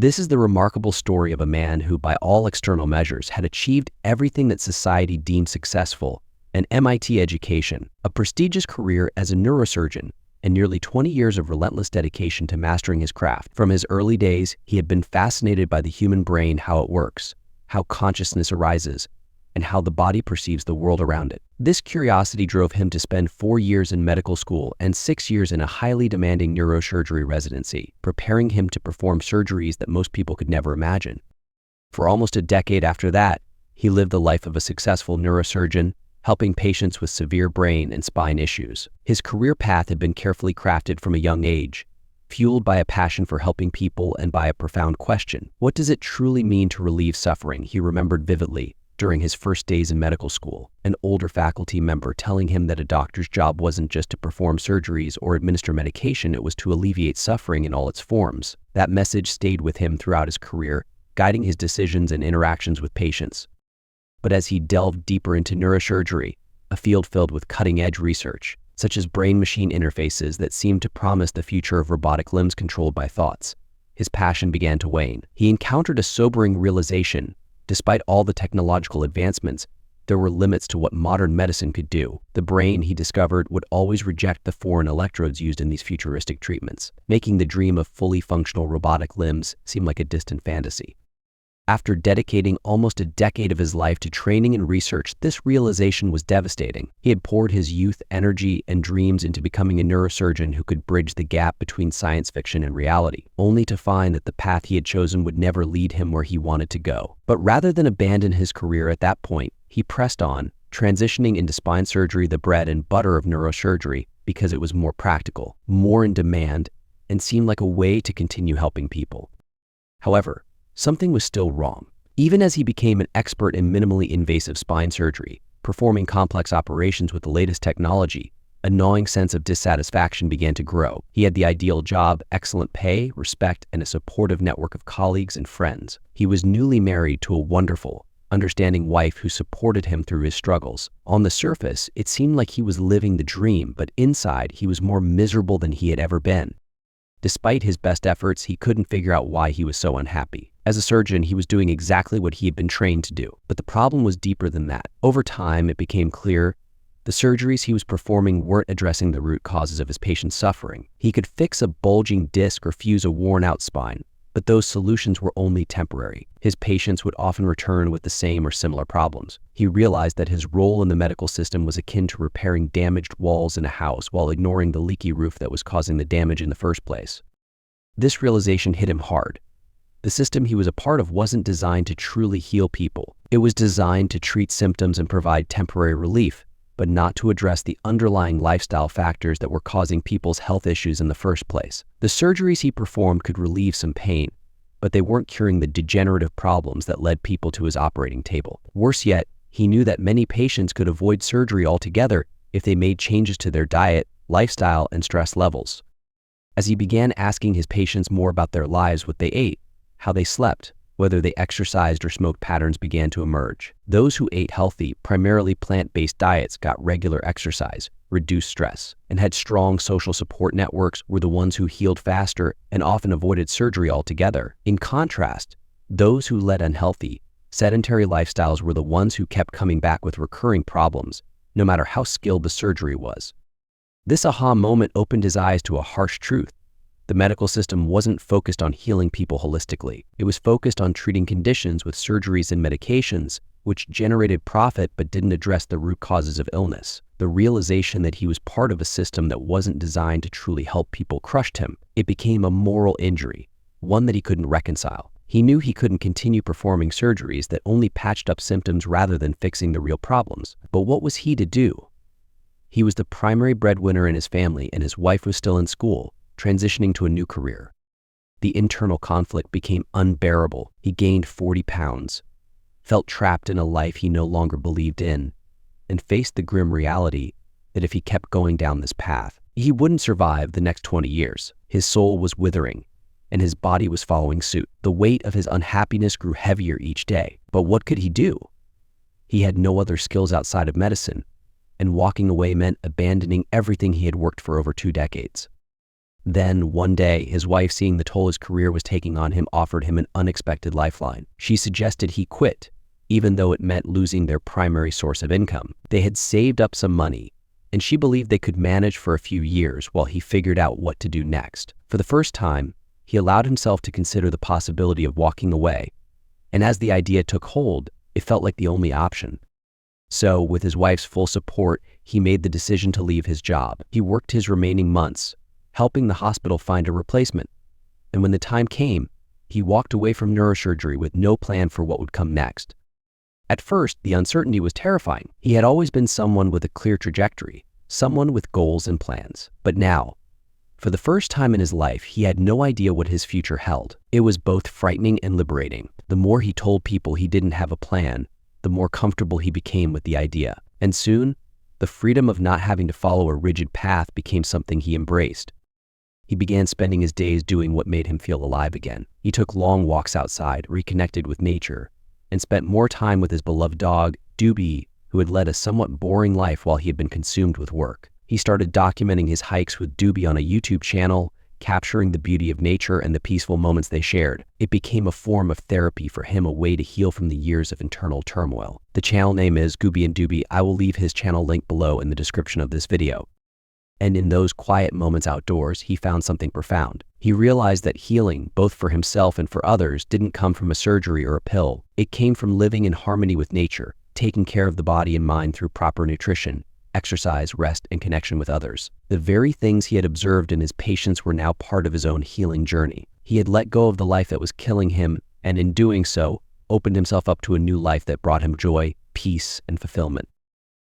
This is the remarkable story of a man who, by all external measures, had achieved everything that society deemed successful: an MIT education, a prestigious career as a neurosurgeon, and nearly 20 years of relentless dedication to mastering his craft. From his early days, he had been fascinated by the human brain, how it works, how consciousness arises, and how the body perceives the world around it. This curiosity drove him to spend 4 years in medical school and 6 years in a highly demanding neurosurgery residency, preparing him to perform surgeries that most people could never imagine. For almost a decade after that, he lived the life of a successful neurosurgeon, helping patients with severe brain and spine issues. His career path had been carefully crafted from a young age, fueled by a passion for helping people and by a profound question: what does it truly mean to relieve suffering? He remembered vividly, during his first days in medical school, an older faculty member telling him that a doctor's job wasn't just to perform surgeries or administer medication, it was to alleviate suffering in all its forms. That message stayed with him throughout his career, guiding his decisions and interactions with patients. But as he delved deeper into neurosurgery, a field filled with cutting-edge research, such as brain-machine interfaces that seemed to promise the future of robotic limbs controlled by thoughts, his passion began to wane. He encountered a sobering realization: despite all the technological advancements, there were limits to what modern medicine could do. The brain, he discovered, would always reject the foreign electrodes used in these futuristic treatments, making the dream of fully functional robotic limbs seem like a distant fantasy. After dedicating almost a decade of his life to training and research, this realization was devastating. He had poured his youth, energy, and dreams into becoming a neurosurgeon who could bridge the gap between science fiction and reality, only to find that the path he had chosen would never lead him where he wanted to go. But rather than abandon his career at that point, he pressed on, transitioning into spine surgery, the bread and butter of neurosurgery, because it was more practical, more in demand, and seemed like a way to continue helping people. However, something was still wrong. Even as he became an expert in minimally invasive spine surgery, performing complex operations with the latest technology, a gnawing sense of dissatisfaction began to grow. He had the ideal job, excellent pay, respect, and a supportive network of colleagues and friends. He was newly married to a wonderful, understanding wife who supported him through his struggles. On the surface, it seemed like he was living the dream, but inside, he was more miserable than he had ever been. Despite his best efforts, he couldn't figure out why he was so unhappy. As a surgeon, he was doing exactly what he had been trained to do, but the problem was deeper than that. Over time, it became clear the surgeries he was performing weren't addressing the root causes of his patient's suffering. He could fix a bulging disc or fuse a worn-out spine, but those solutions were only temporary. His patients would often return with the same or similar problems. He realized that his role in the medical system was akin to repairing damaged walls in a house while ignoring the leaky roof that was causing the damage in the first place. This realization hit him hard. The system he was a part of wasn't designed to truly heal people. It was designed to treat symptoms and provide temporary relief, but not to address the underlying lifestyle factors that were causing people's health issues in the first place. The surgeries he performed could relieve some pain, but they weren't curing the degenerative problems that led people to his operating table. Worse yet, he knew that many patients could avoid surgery altogether if they made changes to their diet, lifestyle, and stress levels. As he began asking his patients more about their lives, what they ate, how they slept, whether they exercised or smoked, patterns began to emerge. Those who ate healthy, primarily plant-based diets got regular exercise, reduced stress, and had strong social support networks were the ones who healed faster and often avoided surgery altogether. In contrast, those who led unhealthy, sedentary lifestyles were the ones who kept coming back with recurring problems, no matter how skilled the surgery was. This aha moment opened his eyes to a harsh truth. The medical system wasn't focused on healing people holistically. It was focused on treating conditions with surgeries and medications, which generated profit but didn't address the root causes of illness. The realization that he was part of a system that wasn't designed to truly help people crushed him. It became a moral injury, one that he couldn't reconcile. He knew he couldn't continue performing surgeries that only patched up symptoms rather than fixing the real problems. But what was he to do? He was the primary breadwinner in his family, and his wife was still in school, transitioning to a new career. The internal conflict became unbearable. He gained 40 pounds, felt trapped in a life he no longer believed in, and faced the grim reality that if he kept going down this path, he wouldn't survive the next 20 years. His soul was withering, and his body was following suit. The weight of his unhappiness grew heavier each day. But what could he do? He had no other skills outside of medicine, and walking away meant abandoning everything he had worked for over 2 decades. Then, one day, his wife, seeing the toll his career was taking on him, offered him an unexpected lifeline. She suggested he quit, even though it meant losing their primary source of income. They had saved up some money, and she believed they could manage for a few years while he figured out what to do next. For the first time, he allowed himself to consider the possibility of walking away, and as the idea took hold, it felt like the only option. So, with his wife's full support, he made the decision to leave his job. He worked his remaining months, helping the hospital find a replacement. And when the time came, he walked away from neurosurgery with no plan for what would come next. At first, the uncertainty was terrifying. He had always been someone with a clear trajectory, someone with goals and plans. But now, for the first time in his life, he had no idea what his future held. It was both frightening and liberating. The more he told people he didn't have a plan, the more comfortable he became with the idea. And soon, the freedom of not having to follow a rigid path became something he embraced. He began spending his days doing what made him feel alive again. He took long walks outside, reconnected with nature, and spent more time with his beloved dog, Doobie, who had led a somewhat boring life while he had been consumed with work. He started documenting his hikes with Doobie on a YouTube channel, capturing the beauty of nature and the peaceful moments they shared. It became a form of therapy for him, a way to heal from the years of internal turmoil. The channel name is Gooby and Doobie. I will leave his channel link below in the description of this video. And in those quiet moments outdoors, he found something profound. He realized that healing, both for himself and for others, didn't come from a surgery or a pill. It came from living in harmony with nature, taking care of the body and mind through proper nutrition, exercise, rest, and connection with others. The very things he had observed in his patients were now part of his own healing journey. He had let go of the life that was killing him, and in doing so, opened himself up to a new life that brought him joy, peace, and fulfillment.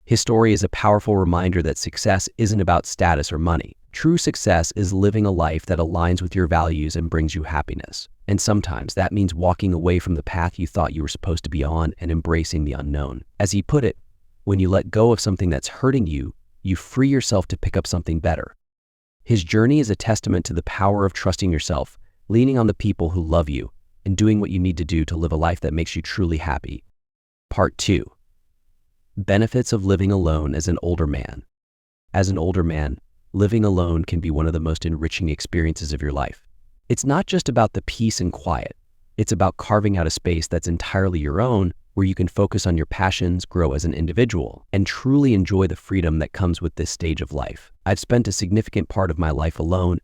His story is a powerful reminder that success isn't about status or money. True success is living a life that aligns with your values and brings you happiness. And sometimes that means walking away from the path you thought you were supposed to be on and embracing the unknown. As he put it, when you let go of something that's hurting you, you free yourself to pick up something better. His journey is a testament to the power of trusting yourself, leaning on the people who love you, and doing what you need to do to live a life that makes you truly happy. Part 2. Benefits of living alone as an older man. As an older man, living alone can be one of the most enriching experiences of your life. It's not just about the peace and quiet. It's about carving out a space that's entirely your own, where you can focus on your passions, grow as an individual, and truly enjoy the freedom that comes with this stage of life. I've spent a significant part of my life alone,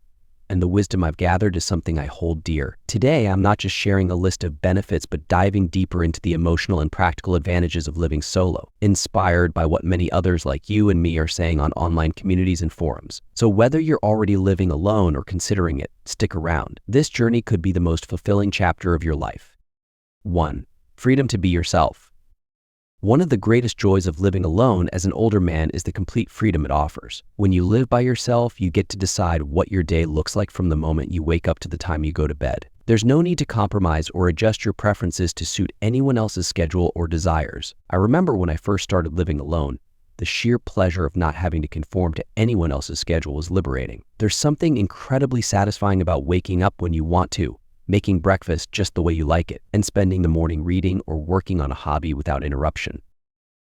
and the wisdom I've gathered is something I hold dear. Today, I'm not just sharing a list of benefits, but diving deeper into the emotional and practical advantages of living solo, inspired by what many others like you and me are saying on online communities and forums. So whether you're already living alone or considering it, stick around. This journey could be the most fulfilling chapter of your life. 1. Freedom to be yourself. One of the greatest joys of living alone as an older man is the complete freedom it offers. When you live by yourself, you get to decide what your day looks like from the moment you wake up to the time you go to bed. There's no need to compromise or adjust your preferences to suit anyone else's schedule or desires. I remember when I first started living alone, the sheer pleasure of not having to conform to anyone else's schedule was liberating. There's something incredibly satisfying about waking up when you want to, making breakfast just the way you like it, and spending the morning reading or working on a hobby without interruption.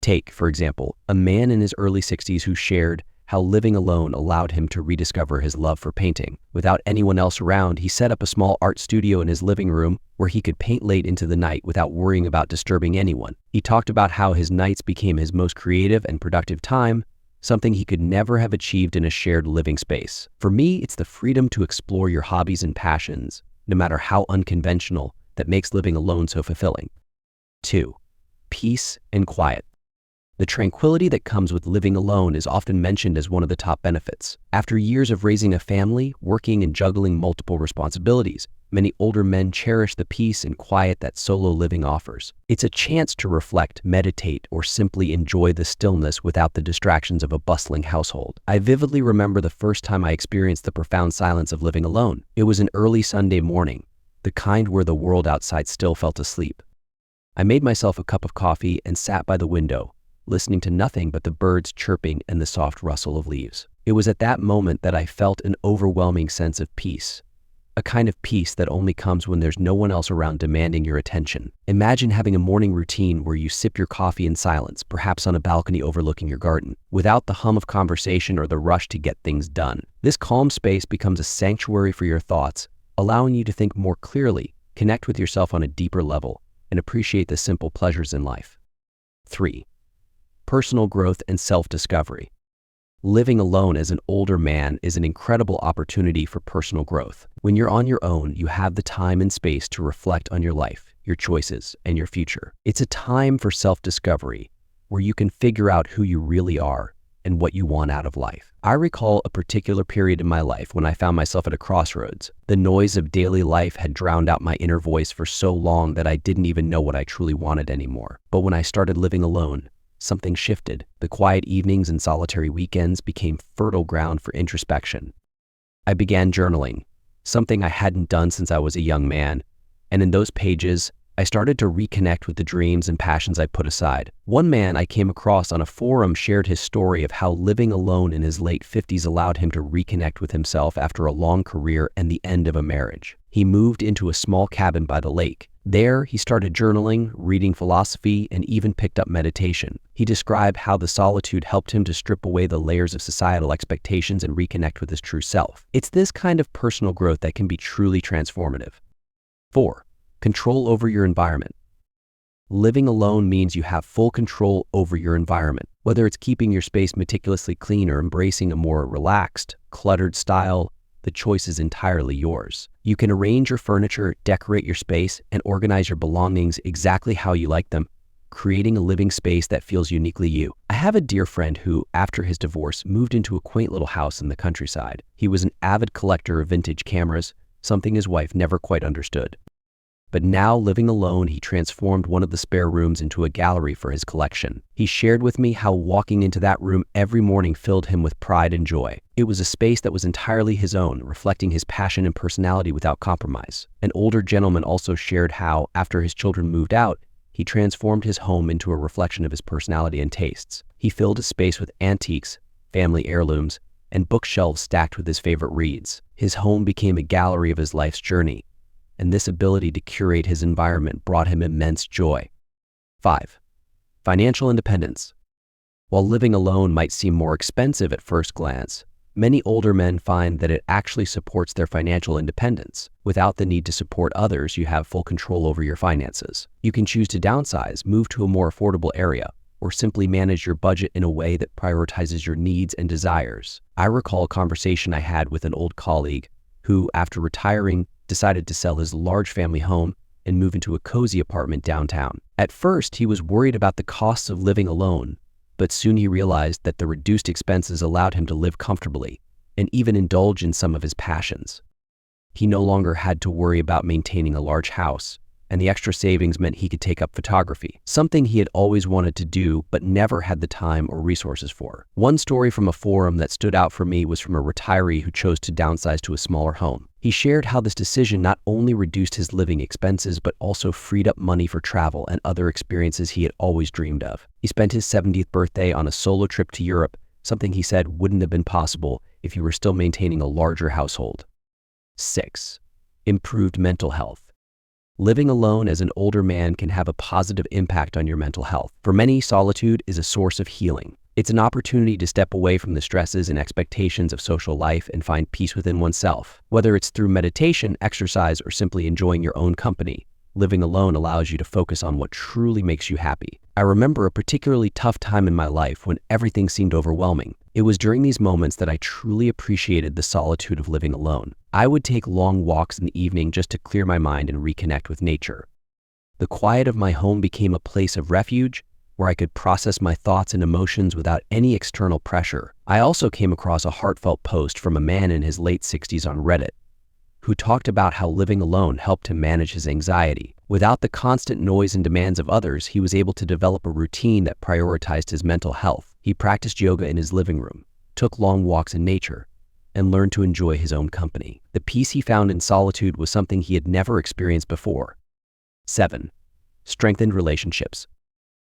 Take, for example, a man in his early 60s who shared how living alone allowed him to rediscover his love for painting. Without anyone else around, he set up a small art studio in his living room where he could paint late into the night without worrying about disturbing anyone. He talked about how his nights became his most creative and productive time, something he could never have achieved in a shared living space. For me, it's the freedom to explore your hobbies and passions, no matter how unconventional, that makes living alone so fulfilling. 2. Peace and quiet. The tranquility that comes with living alone is often mentioned as one of the top benefits. After years of raising a family, working and juggling multiple responsibilities, many older men cherish the peace and quiet that solo living offers. It's a chance to reflect, meditate, or simply enjoy the stillness without the distractions of a bustling household. I vividly remember the first time I experienced the profound silence of living alone. It was an early Sunday morning, the kind where the world outside still felt asleep. I made myself a cup of coffee and sat by the window, listening to nothing but the birds chirping and the soft rustle of leaves. It was at that moment that I felt an overwhelming sense of peace. a kind of peace that only comes when there's no one else around demanding your attention. Imagine having a morning routine where you sip your coffee in silence, perhaps on a balcony overlooking your garden, without the hum of conversation or the rush to get things done. This calm space becomes a sanctuary for your thoughts, allowing you to think more clearly, connect with yourself on a deeper level, and appreciate the simple pleasures in life. 3. Personal growth and self-discovery. Living alone as an older man is an incredible opportunity for personal growth. When you're on your own, you have the time and space to reflect on your life, your choices, and your future. It's a time for self-discovery, where you can figure out who you really are and what you want out of life. I recall a particular period in my life when I found myself at a crossroads. The noise of daily life had drowned out my inner voice for so long that I didn't even know what I truly wanted anymore. But when I started living alone, something shifted. The quiet evenings and solitary weekends became fertile ground for introspection. I began journaling, something I hadn't done since I was a young man, and in those pages, I started to reconnect with the dreams and passions I put aside. One man I came across on a forum shared his story of how living alone in his late 50s allowed him to reconnect with himself after a long career and the end of a marriage. He moved into a small cabin by the lake. There, he started journaling, reading philosophy, and even picked up meditation. He described how the solitude helped him to strip away the layers of societal expectations and reconnect with his true self. It's this kind of personal growth that can be truly transformative. 4. Control over your environment. Living alone means you have full control over your environment. Whether it's keeping your space meticulously clean or embracing a more relaxed, cluttered style, the choice is entirely yours. You can arrange your furniture, decorate your space, and organize your belongings exactly how you like them, creating a living space that feels uniquely you. I have a dear friend who, after his divorce, moved into a quaint little house in the countryside. He was an avid collector of vintage cameras, something his wife never quite understood. But now, living alone, he transformed one of the spare rooms into a gallery for his collection. He shared with me how walking into that room every morning filled him with pride and joy. It was a space that was entirely his own, reflecting his passion and personality without compromise. An older gentleman also shared how, after his children moved out, he transformed his home into a reflection of his personality and tastes. He filled his space with antiques, family heirlooms, and bookshelves stacked with his favorite reads. His home became a gallery of his life's journey, and this ability to curate his environment brought him immense joy. 5. Financial independence. While living alone might seem more expensive at first glance, many older men find that it actually supports their financial independence. Without the need to support others, you have full control over your finances. You can choose to downsize, move to a more affordable area, or simply manage your budget in a way that prioritizes your needs and desires. I recall a conversation I had with an old colleague who, after retiring, decided to sell his large family home and move into a cozy apartment downtown. At first, he was worried about the costs of living alone, but soon he realized that the reduced expenses allowed him to live comfortably and even indulge in some of his passions. He no longer had to worry about maintaining a large house, and the extra savings meant he could take up photography, something he had always wanted to do but never had the time or resources for. One story from a forum that stood out for me was from a retiree who chose to downsize to a smaller home. He shared how this decision not only reduced his living expenses but also freed up money for travel and other experiences he had always dreamed of. He spent his 70th birthday on a solo trip to Europe, something he said wouldn't have been possible if he were still maintaining a larger household. 6. Improved mental health. Living alone as an older man can have a positive impact on your mental health. For many, solitude is a source of healing. It's an opportunity to step away from the stresses and expectations of social life and find peace within oneself. Whether it's through meditation, exercise, or simply enjoying your own company, living alone allows you to focus on what truly makes you happy. I remember a particularly tough time in my life when everything seemed overwhelming. It was during these moments that I truly appreciated the solitude of living alone. I would take long walks in the evening just to clear my mind and reconnect with nature. The quiet of my home became a place of refuge where I could process my thoughts and emotions without any external pressure. I also came across a heartfelt post from a man in his late 60s on Reddit who talked about how living alone helped him manage his anxiety. Without the constant noise and demands of others, he was able to develop a routine that prioritized his mental health. He practiced yoga in his living room, took long walks in nature, and learned to enjoy his own company. The peace he found in solitude was something he had never experienced before. 7. Strengthened relationships.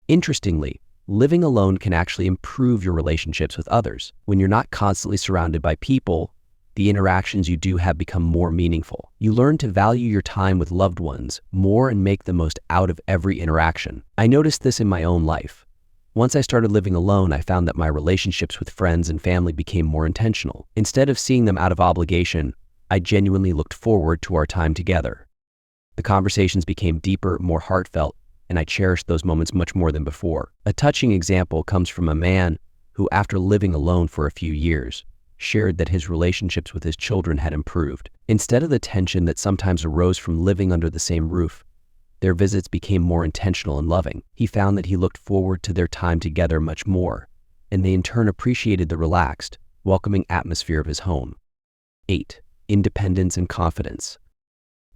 Interestingly, living alone can actually improve your relationships with others. When you're not constantly surrounded by people, the interactions you do have become more meaningful. You learn to value your time with loved ones more and make the most out of every interaction. I noticed this in my own life. Once I started living alone, I found that my relationships with friends and family became more intentional. Instead of seeing them out of obligation, I genuinely looked forward to our time together. The conversations became deeper, more heartfelt, and I cherished those moments much more than before. A touching example comes from a man who, after living alone for a few years, shared that his relationships with his children had improved. Instead of the tension that sometimes arose from living under the same roof, their visits became more intentional and loving. He found that he looked forward to their time together much more, and they in turn appreciated the relaxed, welcoming atmosphere of his home. 8. Independence and confidence.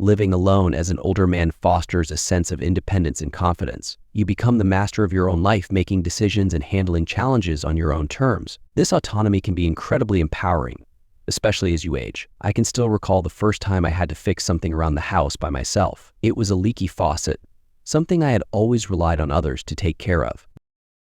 Living alone as an older man fosters a sense of independence and confidence. You become the master of your own life, making decisions and handling challenges on your own terms. This autonomy can be incredibly empowering, especially as you age. I can still recall the first time I had to fix something around the house by myself. It was a leaky faucet, something I had always relied on others to take care of.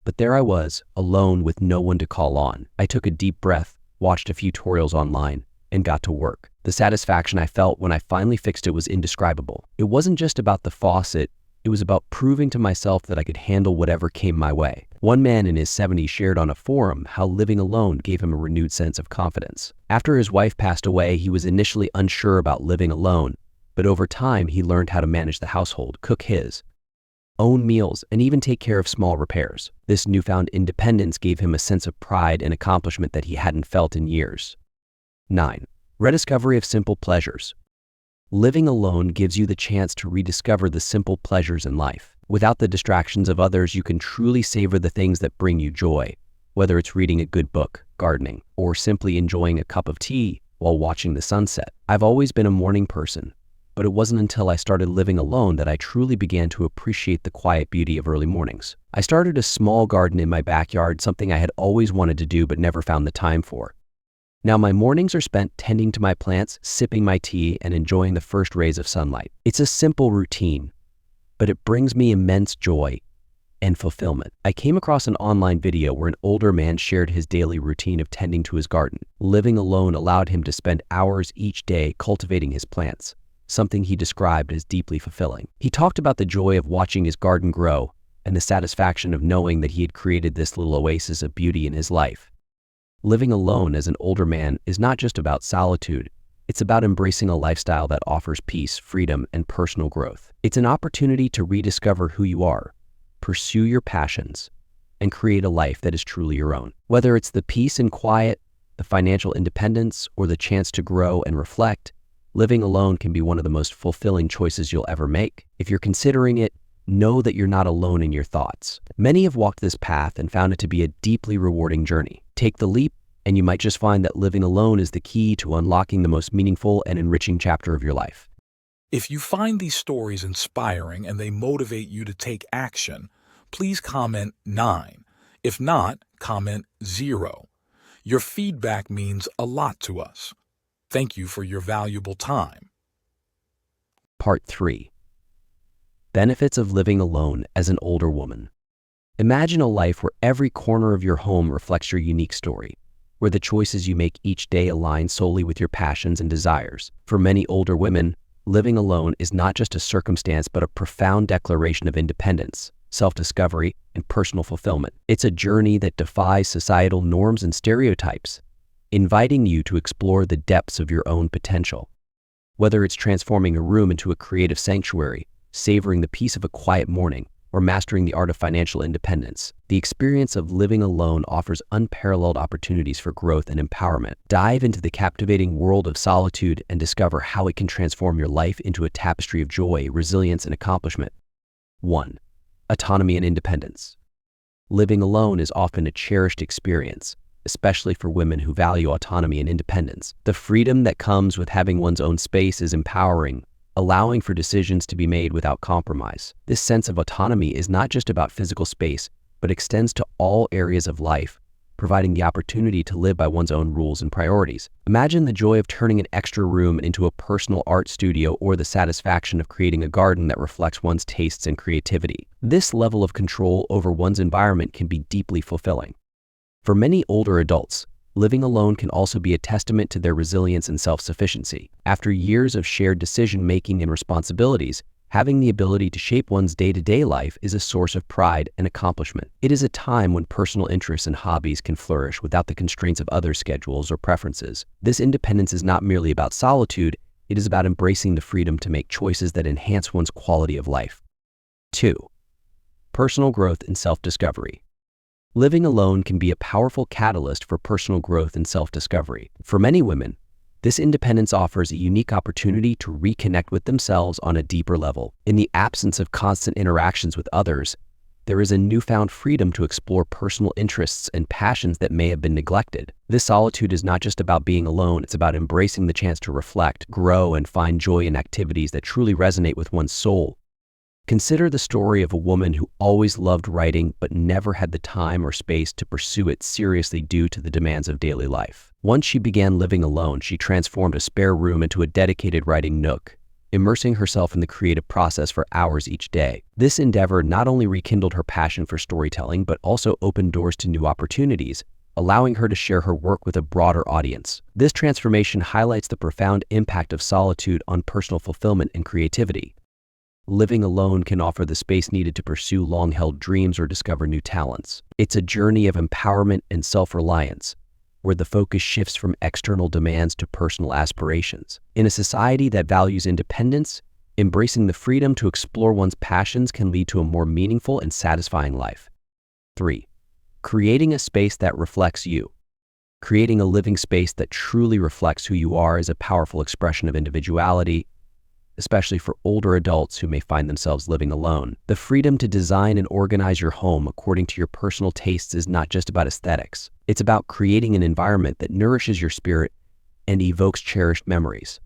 But there I was, alone with no one to call on. I took a deep breath, watched a few tutorials online, and got to work. The satisfaction I felt when I finally fixed it was indescribable. It wasn't just about the faucet, it was about proving to myself that I could handle whatever came my way. One man in his 70s shared on a forum how living alone gave him a renewed sense of confidence. After his wife passed away, he was initially unsure about living alone, but over time he learned how to manage the household, cook his own meals, and even take care of small repairs. This newfound independence gave him a sense of pride and accomplishment that he hadn't felt in years. 9. Rediscovery of simple pleasures. Living alone gives you the chance to rediscover the simple pleasures in life. Without the distractions of others, you can truly savor the things that bring you joy, whether it's reading a good book, gardening, or simply enjoying a cup of tea while watching the sunset. I've always been a morning person, but it wasn't until I started living alone that I truly began to appreciate the quiet beauty of early mornings. I started a small garden in my backyard, something I had always wanted to do but never found the time for. Now my mornings are spent tending to my plants, sipping my tea, and enjoying the first rays of sunlight. It's a simple routine, but it brings me immense joy and fulfillment. I came across an online video where an older man shared his daily routine of tending to his garden. Living alone allowed him to spend hours each day cultivating his plants, something he described as deeply fulfilling. He talked about the joy of watching his garden grow and the satisfaction of knowing that he had created this little oasis of beauty in his life. Living alone as an older man is not just about solitude, it's about embracing a lifestyle that offers peace, freedom, and personal growth. It's an opportunity to rediscover who you are, pursue your passions, and create a life that is truly your own. Whether it's the peace and quiet, the financial independence, or the chance to grow and reflect, living alone can be one of the most fulfilling choices you'll ever make. If you're considering it, know that you're not alone in your thoughts. Many have walked this path and found it to be a deeply rewarding journey. Take the leap, and you might just find that living alone is the key to unlocking the most meaningful and enriching chapter of your life. If you find these stories inspiring and they motivate you to take action, please comment 9. If not, comment 0. Your feedback means a lot to us. Thank you for your valuable time. Part 3. Benefits of living alone as an older woman. Imagine a life where every corner of your home reflects your unique story, where the choices you make each day align solely with your passions and desires. For many older women, living alone is not just a circumstance but a profound declaration of independence, self-discovery, and personal fulfillment. It's a journey that defies societal norms and stereotypes, inviting you to explore the depths of your own potential. Whether it's transforming a room into a creative sanctuary, savoring the peace of a quiet morning, or mastering the art of financial independence, the experience of living alone offers unparalleled opportunities for growth and empowerment. Dive into the captivating world of solitude and discover how it can transform your life into a tapestry of joy, resilience, and accomplishment. 1. Autonomy and independence. Living alone is often a cherished experience, especially for women who value autonomy and independence. The freedom that comes with having one's own space is empowering, allowing for decisions to be made without compromise. This sense of autonomy is not just about physical space, but extends to all areas of life, providing the opportunity to live by one's own rules and priorities. Imagine the joy of turning an extra room into a personal art studio or the satisfaction of creating a garden that reflects one's tastes and creativity. This level of control over one's environment can be deeply fulfilling. For many older adults, living alone can also be a testament to their resilience and self-sufficiency. After years of shared decision-making and responsibilities, having the ability to shape one's day-to-day life is a source of pride and accomplishment. It is a time when personal interests and hobbies can flourish without the constraints of other schedules or preferences. This independence is not merely about solitude, it is about embracing the freedom to make choices that enhance one's quality of life. 2. Personal growth and self-discovery. Living alone can be a powerful catalyst for personal growth and self-discovery. For many women, this independence offers a unique opportunity to reconnect with themselves on a deeper level. In the absence of constant interactions with others, there is a newfound freedom to explore personal interests and passions that may have been neglected. This solitude is not just about being alone, it's about embracing the chance to reflect, grow, and find joy in activities that truly resonate with one's soul. Consider the story of a woman who always loved writing but never had the time or space to pursue it seriously due to the demands of daily life. Once she began living alone, she transformed a spare room into a dedicated writing nook, immersing herself in the creative process for hours each day. This endeavor not only rekindled her passion for storytelling but also opened doors to new opportunities, allowing her to share her work with a broader audience. This transformation highlights the profound impact of solitude on personal fulfillment and creativity. Living alone can offer the space needed to pursue long-held dreams or discover new talents. It's a journey of empowerment and self-reliance, where the focus shifts from external demands to personal aspirations. In a society that values independence, embracing the freedom to explore one's passions can lead to a more meaningful and satisfying life. 3. Creating a space that reflects you. Creating a living space that truly reflects who you are is a powerful expression of individuality, especially for older adults who may find themselves living alone. The freedom to design and organize your home according to your personal tastes is not just about aesthetics. It's about creating an environment that nourishes your spirit and evokes cherished memories.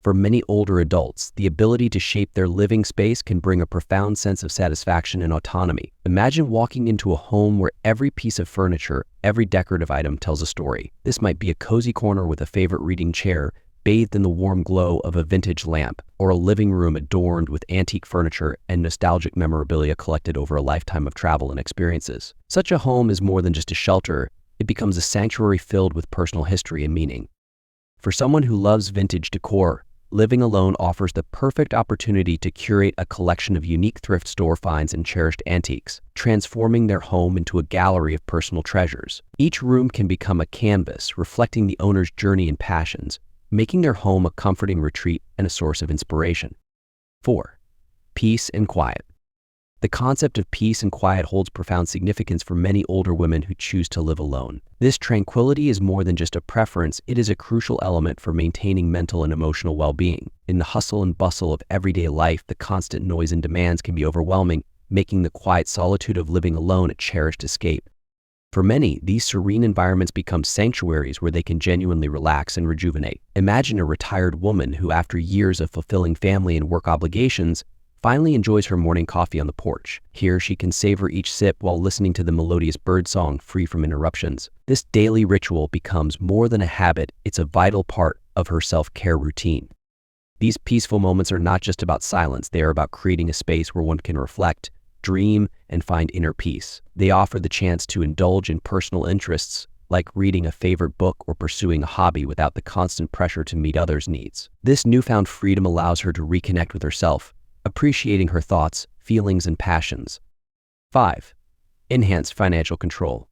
For many older adults, the ability to shape their living space can bring a profound sense of satisfaction and autonomy. Imagine walking into a home where every piece of furniture, every decorative item tells a story. This might be a cozy corner with a favorite reading chair, bathed in the warm glow of a vintage lamp, or a living room adorned with antique furniture and nostalgic memorabilia collected over a lifetime of travel and experiences. Such a home is more than just a shelter, it becomes a sanctuary filled with personal history and meaning. For someone who loves vintage decor, living alone offers the perfect opportunity to curate a collection of unique thrift store finds and cherished antiques, transforming their home into a gallery of personal treasures. Each room can become a canvas reflecting the owner's journey and passions, making their home a comforting retreat and a source of inspiration. 4. Peace and quiet. The concept of peace and quiet holds profound significance for many older women who choose to live alone. This tranquility is more than just a preference, it is a crucial element for maintaining mental and emotional well-being. In the hustle and bustle of everyday life, the constant noise and demands can be overwhelming, making the quiet solitude of living alone a cherished escape. For many, these serene environments become sanctuaries where they can genuinely relax and rejuvenate. Imagine a retired woman who, after years of fulfilling family and work obligations, finally enjoys her morning coffee on the porch. Here, she can savor each sip while listening to the melodious birdsong free from interruptions. This daily ritual becomes more than a habit, it's a vital part of her self-care routine. These peaceful moments are not just about silence, they are about creating a space where one can reflect, dream, and find inner peace. They offer the chance to indulge in personal interests, like reading a favorite book or pursuing a hobby without the constant pressure to meet others' needs. This newfound freedom allows her to reconnect with herself, appreciating her thoughts, feelings, and passions. 5. Enhanced financial control.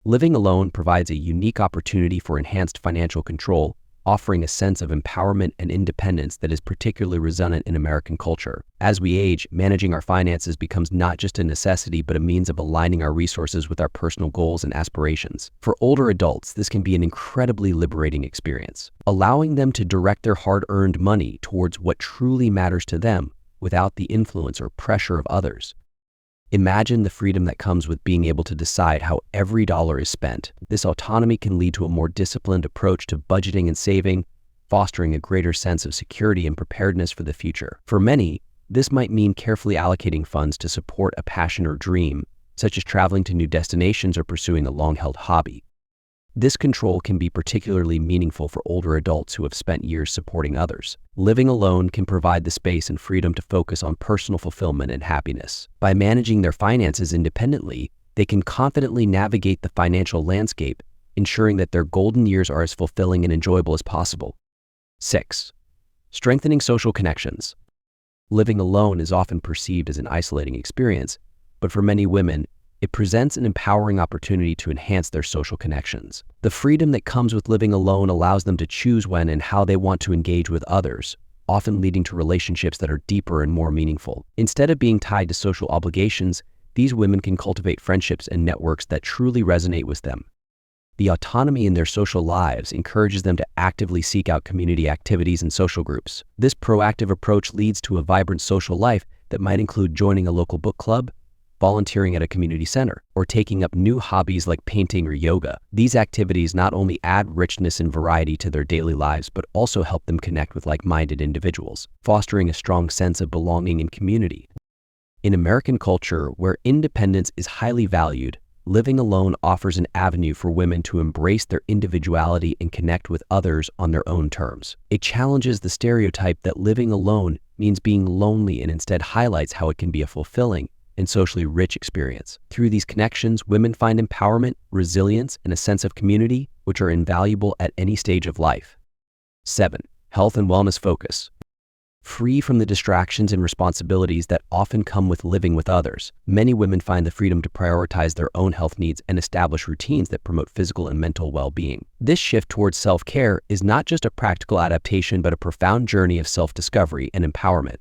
Living alone provides a unique opportunity for enhanced financial control, offering a sense of empowerment and independence that is particularly resonant in American culture. As we age, managing our finances becomes not just a necessity but a means of aligning our resources with our personal goals and aspirations. For older adults, this can be an incredibly liberating experience, allowing them to direct their hard-earned money towards what truly matters to them without the influence or pressure of others. Imagine the freedom that comes with being able to decide how every dollar is spent. This autonomy can lead to a more disciplined approach to budgeting and saving, fostering a greater sense of security and preparedness for the future. For many, this might mean carefully allocating funds to support a passion or dream, such as traveling to new destinations or pursuing a long-held hobby. This control can be particularly meaningful for older adults who have spent years supporting others. Living alone can provide the space and freedom to focus on personal fulfillment and happiness. By managing their finances independently, they can confidently navigate the financial landscape, ensuring that their golden years are as fulfilling and enjoyable as possible. 6. Strengthening social connections. Living alone is often perceived as an isolating experience, but for many women, it presents an empowering opportunity to enhance their social connections. The freedom that comes with living alone allows them to choose when and how they want to engage with others, often leading to relationships that are deeper and more meaningful. Instead of being tied to social obligations, these women can cultivate friendships and networks that truly resonate with them. The autonomy in their social lives encourages them to actively seek out community activities and social groups. This proactive approach leads to a vibrant social life that might include joining a local book club, volunteering at a community center, or taking up new hobbies like painting or yoga. These activities not only add richness and variety to their daily lives, but also help them connect with like-minded individuals, fostering a strong sense of belonging and community. In American culture, where independence is highly valued, living alone offers an avenue for women to embrace their individuality and connect with others on their own terms. It challenges the stereotype that living alone means being lonely and instead highlights how it can be a fulfilling and socially rich experience. Through these connections, women find empowerment, resilience, and a sense of community, which are invaluable at any stage of life. 7. Health and wellness focus. Free from the distractions and responsibilities that often come with living with others, many women find the freedom to prioritize their own health needs and establish routines that promote physical and mental well-being. This shift towards self-care is not just a practical adaptation, but a profound journey of self-discovery and empowerment.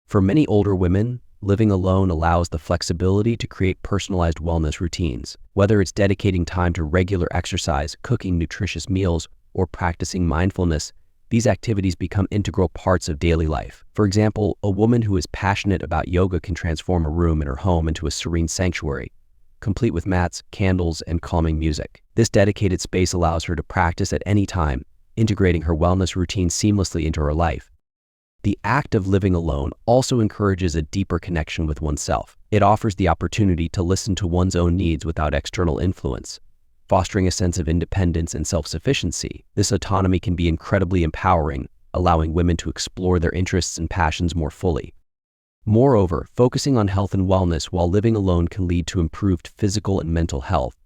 For many older women, living alone allows the flexibility to create personalized wellness routines. Whether it's dedicating time to regular exercise, cooking nutritious meals, or practicing mindfulness, these activities become integral parts of daily life. For example, a woman who is passionate about yoga can transform a room in her home into a serene sanctuary, complete with mats, candles, and calming music. This dedicated space allows her to practice at any time, integrating her wellness routine seamlessly into her life. The act of living alone also encourages a deeper connection with oneself. It offers the opportunity to listen to one's own needs without external influence, fostering a sense of independence and self-sufficiency. This autonomy can be incredibly empowering, allowing women to explore their interests and passions more fully. Moreover, focusing on health and wellness while living alone can lead to improved physical and mental health,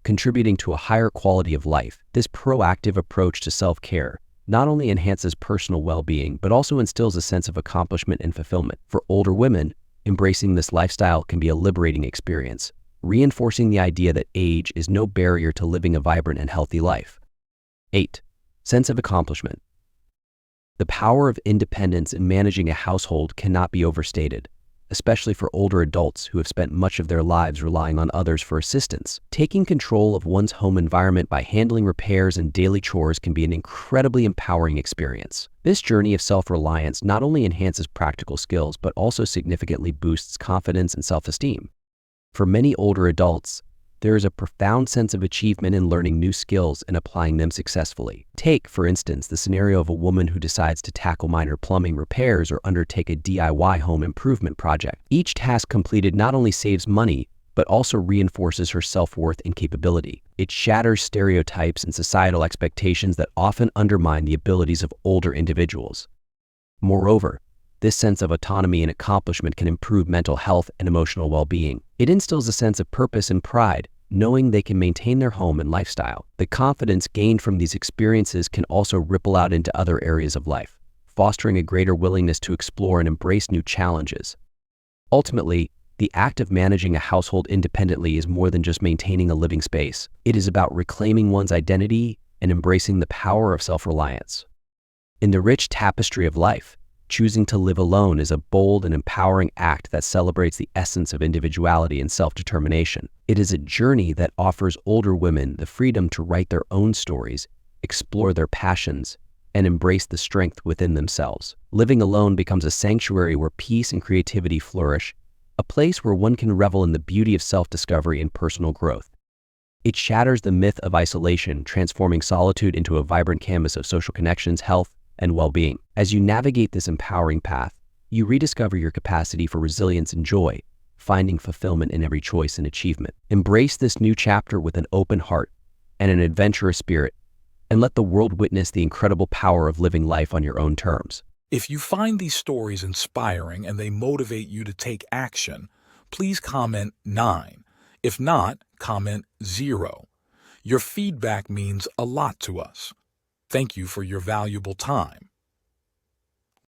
contributing to a higher quality of life. This proactive approach to self-care not only enhances personal well-being, but also instills a sense of accomplishment and fulfillment. For older women, embracing this lifestyle can be a liberating experience, reinforcing the idea that age is no barrier to living a vibrant and healthy life. 8. Sense of accomplishment. The power of independence in managing a household cannot be overstated, especially for older adults who have spent much of their lives relying on others for assistance. Taking control of one's home environment by handling repairs and daily chores can be an incredibly empowering experience. This journey of self-reliance not only enhances practical skills, but also significantly boosts confidence and self-esteem. For many older adults, there is a profound sense of achievement in learning new skills and applying them successfully. Take, for instance, the scenario of a woman who decides to tackle minor plumbing repairs or undertake a DIY home improvement project. Each task completed not only saves money, but also reinforces her self-worth and capability. It shatters stereotypes and societal expectations that often undermine the abilities of older individuals. Moreover, this sense of autonomy and accomplishment can improve mental health and emotional well-being. It instills a sense of purpose and pride, knowing they can maintain their home and lifestyle. The confidence gained from these experiences can also ripple out into other areas of life, fostering a greater willingness to explore and embrace new challenges. Ultimately, the act of managing a household independently is more than just maintaining a living space. It is about reclaiming one's identity and embracing the power of self-reliance. In the rich tapestry of life, choosing to live alone is a bold and empowering act that celebrates the essence of individuality and self-determination. It is a journey that offers older women the freedom to write their own stories, explore their passions, and embrace the strength within themselves. Living alone becomes a sanctuary where peace and creativity flourish, a place where one can revel in the beauty of self-discovery and personal growth. It shatters the myth of isolation, transforming solitude into a vibrant canvas of social connections, health, and well-being. As you navigate this empowering path, you rediscover your capacity for resilience and joy, finding fulfillment in every choice and achievement. Embrace this new chapter with an open heart and an adventurous spirit, and let the world witness the incredible power of living life on your own terms. If you find these stories inspiring and they motivate you to take action, please comment 9. If not, comment 0. Your feedback means a lot to us. Thank you for your valuable time.